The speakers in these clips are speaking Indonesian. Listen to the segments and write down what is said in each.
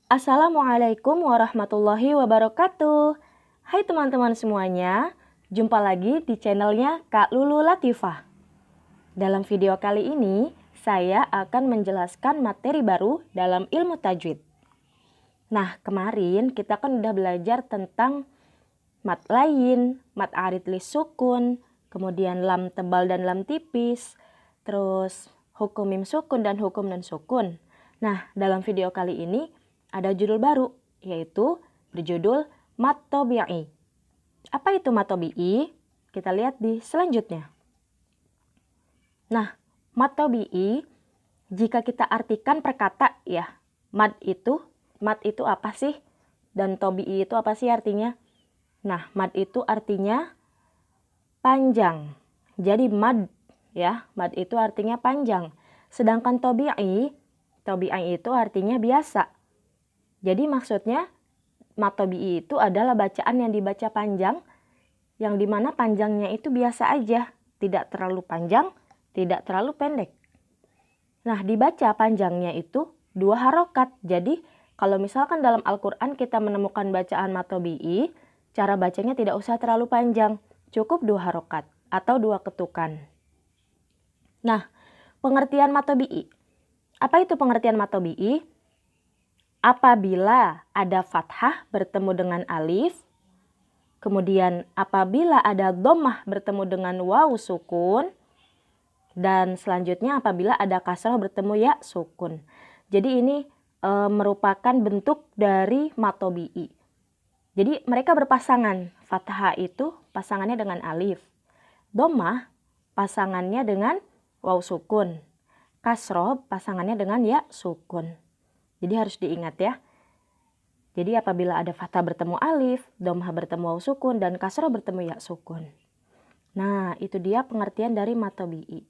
Assalamualaikum warahmatullahi wabarakatuh. Hai teman-teman semuanya, jumpa lagi di channelnya Kak Lulu Latifah. Dalam video kali ini, saya akan menjelaskan materi baru dalam ilmu tajwid. Nah, kemarin kita kan udah belajar tentang mat lain, mat arid lis sukun, kemudian lam tebal dan lam tipis, terus hukum mim sukun dan hukum nun sukun. Nah, dalam video kali ini ada judul baru, yaitu berjudul mat tabi'i. Apa itu mat tabi'i? Kita lihat di selanjutnya. Nah, mat tabi'i, jika kita artikan per kata ya, mat itu apa sih? Dan tabi'i itu apa sih artinya? Nah, mad itu artinya panjang. Jadi mad ya, mad itu artinya panjang. Sedangkan tabi'i itu artinya biasa. Jadi maksudnya mad tabi'i itu adalah bacaan yang dibaca panjang, yang dimana panjangnya itu biasa aja, tidak terlalu panjang, tidak terlalu pendek. Nah, dibaca panjangnya itu 2 harokat. Jadi kalau misalkan dalam Al-Quran kita menemukan bacaan mad tabi'i, cara bacanya tidak usah terlalu panjang, cukup 2 harokat atau 2 ketukan. Nah, pengertian mad tabi'i. Apa itu pengertian mad tabi'i? Apabila ada fathah bertemu dengan alif, kemudian apabila ada dhammah bertemu dengan waw sukun, dan selanjutnya apabila ada kasrah bertemu ya sukun. Jadi ini merupakan bentuk dari mad tabi'i. Jadi mereka berpasangan. Fathah itu pasangannya dengan alif. Dhammah pasangannya dengan waw sukun. Kasroh pasangannya dengan ya sukun. Jadi harus diingat ya. Jadi apabila ada fathah bertemu alif, dhammah bertemu waw sukun, dan kasroh bertemu ya sukun. Nah, itu dia pengertian dari mad tabi'i.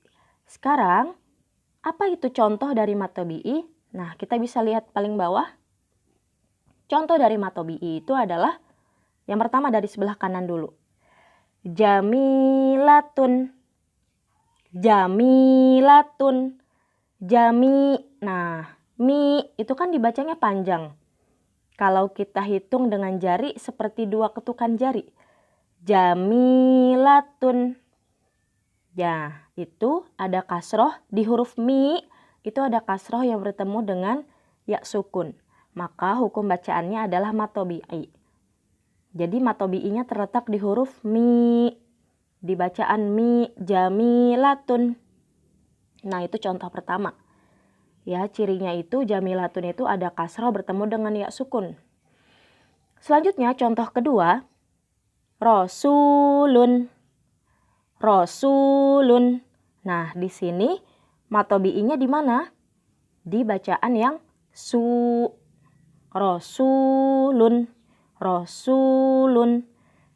Sekarang, apa itu contoh dari mad tabi'i? Nah, kita bisa lihat paling bawah. Contoh dari mad tabi'i itu adalah yang pertama dari sebelah kanan dulu. Jamilatun. Jamilatun. Jami. Nah, mi itu kan dibacanya panjang. Kalau kita hitung dengan jari seperti 2 ketukan jari. Jamilatun. Ya, itu ada kasroh di huruf mi. Itu ada kasroh yang bertemu dengan ya sukun. Maka hukum bacaannya adalah mad tabi'i. Jadi mad tabi'inya terletak di huruf mi. Di bacaan mi, jamilatun. Nah, itu contoh pertama. Ya, cirinya itu jamilatun itu ada kasrah bertemu dengan ya sukun. Selanjutnya contoh kedua, rasulun. Rasulun. Nah, di sini mad tabi'inya di mana? Di bacaan yang su. Rasulun. Rasulun.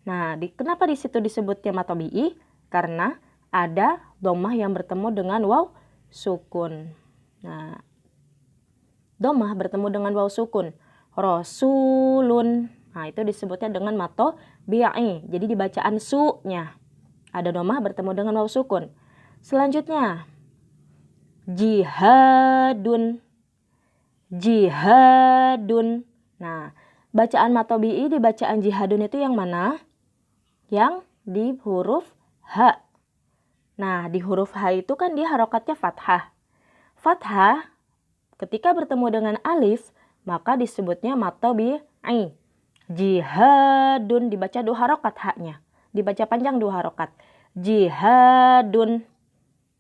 Nah, kenapa di situ disebutnya mad tabi'i? Karena ada dhammah yang bertemu dengan waw sukun. Nah, dhammah bertemu dengan waw sukun. Rasulun. Nah, itu disebutnya dengan mad tabi'i. Jadi di bacaan su-nya ada dhammah bertemu dengan waw sukun. Selanjutnya, jihadun. Jihadun. Nah, bacaan mad tabi'i di bacaan jihadun itu yang mana? Yang di huruf H. Nah, di huruf H itu kan dia harokatnya fathah. Fathah ketika bertemu dengan alif, maka disebutnya mad tabi'i. Jihadun dibaca 2 harokat H-nya. Dibaca panjang 2 harokat. Jihadun.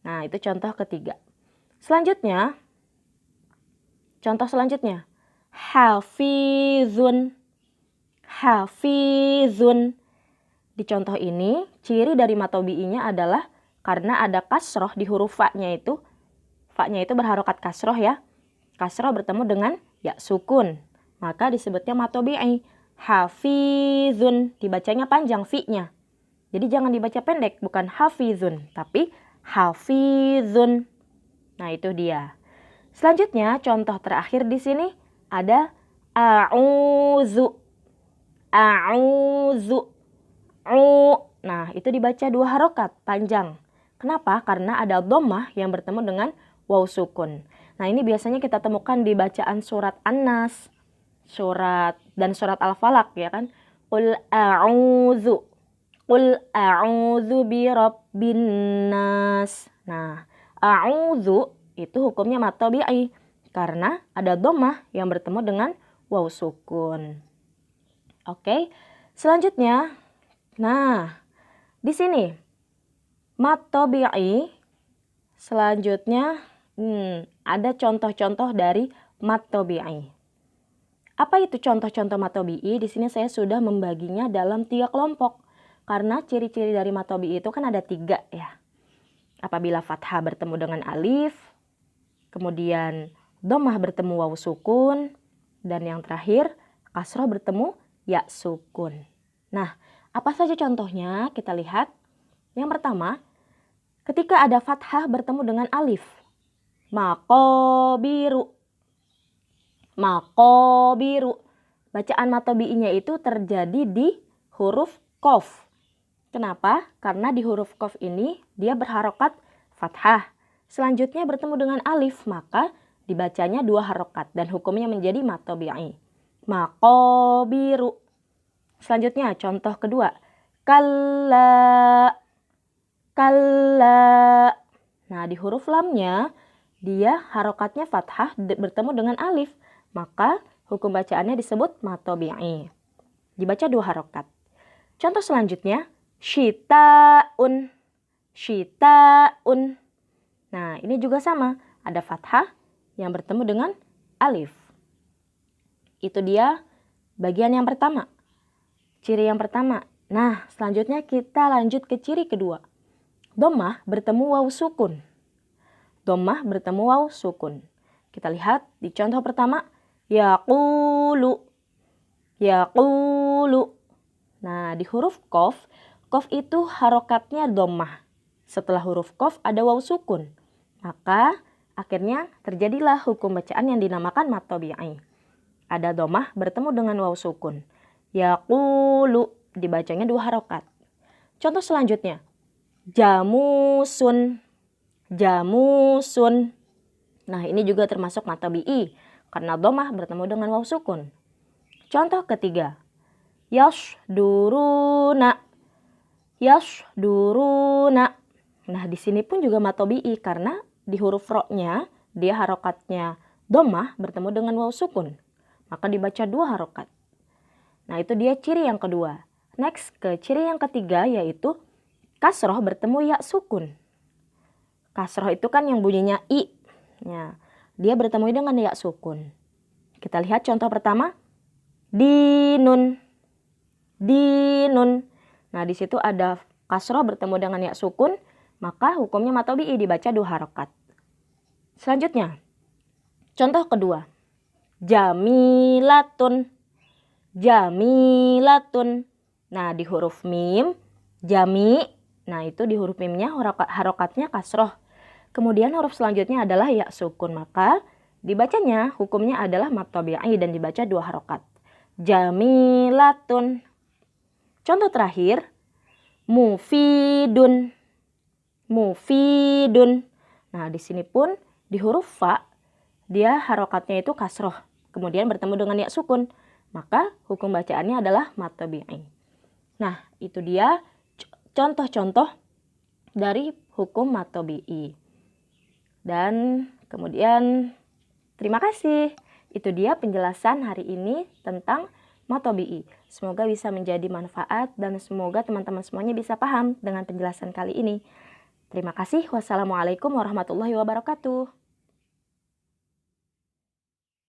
Nah, itu contoh ketiga. Selanjutnya, contoh selanjutnya. Hafizun. Hafizun. Di contoh ini, ciri dari mad tabi'inya adalah karena ada kasroh di huruf fa-nya itu. Fa-nya itu berharokat kasroh ya. Kasroh bertemu dengan ya sukun. Maka disebutnya mad tabi'i. Hafizun. Dibacanya panjang fi-nya. Jadi jangan dibaca pendek. Bukan hafizun. Tapi hafizun. Nah, itu dia. Selanjutnya contoh terakhir di sini ada a'udzu. A'udzu. Nah, itu dibaca 2 harokat panjang. Kenapa? Karena ada dhammah yang bertemu dengan waw sukun. Nah, ini biasanya kita temukan di bacaan surat An-Nas. surat Al-Falaq ya kan. Qul a'udzu birabbin nas. Nah, a'udzu itu hukumnya mad tabi'i karena ada dhammah yang bertemu dengan waw sukun. Oke. Selanjutnya, nah, di sini mad tabi'i selanjutnya ada contoh-contoh dari mad tabi'i. Apa itu contoh-contoh mad tabi'i? Di sini saya sudah membaginya dalam 3 kelompok. Karena ciri-ciri dari mad tabi'i itu kan ada 3 ya. Apabila fathah bertemu dengan alif, kemudian dhammah bertemu waw sukun, dan yang terakhir kasroh bertemu ya sukun. Nah, apa saja contohnya? Kita lihat. Yang pertama, ketika ada fathah bertemu dengan alif. Maqabiru. Bacaan mad tabi'inya itu terjadi di huruf qaf. Kenapa? Karena di huruf qaf ini dia berharokat fathah. Selanjutnya bertemu dengan alif, maka dibacanya 2 harokat dan hukumnya menjadi mad tabi'i. Maqabiru. Selanjutnya contoh kedua. Kalla. Nah, di huruf lamnya dia harokatnya fathah bertemu dengan alif, maka hukum bacaannya disebut mad tabi'i. Dibaca 2 harokat. Contoh selanjutnya, syita'un. Nah, ini juga sama, ada fathah yang bertemu dengan alif. Itu dia bagian yang pertama. Ciri yang pertama. Nah, selanjutnya kita lanjut ke ciri kedua. Dhammah bertemu waw sukun. Kita lihat di contoh pertama, yaqulu. Nah, di huruf qaf itu harokatnya dhammah. Setelah huruf qaf ada waw sukun. Maka akhirnya terjadilah hukum bacaan yang dinamakan mad tabi'i. Ada dhammah bertemu dengan waw sukun. Yaqulu dibacanya 2 harokat. Contoh selanjutnya, jamusun. Nah, ini juga termasuk mad tabi'i karena dhammah bertemu dengan waw sukun. Contoh ketiga, yashduruna. Nah, di sini pun juga mad tabi'i karena di huruf ro-nya dia harokatnya dhammah bertemu dengan waw sukun. Maka dibaca 2 harokat. Nah, itu dia ciri yang kedua. Next ke ciri yang ketiga yaitu kasroh bertemu ya sukun. Kasroh itu kan yang bunyinya i. Ya, dia bertemu dengan ya sukun. Kita lihat contoh pertama. Dinun. Nah, di situ ada kasroh bertemu dengan ya sukun, maka hukumnya mad tabi'i dibaca 2 harokat. Selanjutnya, contoh kedua. Jamilatun. Nah, di huruf mim, jami. Nah, itu di huruf mimnya harokatnya kasroh. Kemudian huruf selanjutnya adalah ya sukun, maka dibacanya hukumnya adalah mad tabi'i dan dibaca 2 harokat. Jamilatun. Contoh terakhir, mufidun. Nah, di sini pun di huruf fa dia harokatnya itu kasroh, kemudian bertemu dengan ya sukun, maka hukum bacaannya adalah mad tabi'i. Nah, itu dia contoh-contoh dari hukum mad tabi'i. Dan kemudian terima kasih. Itu dia penjelasan hari ini tentang mad tabi'i. Semoga bisa menjadi manfaat dan semoga teman-teman semuanya bisa paham dengan penjelasan kali ini. Terima kasih. Wassalamualaikum warahmatullahi wabarakatuh.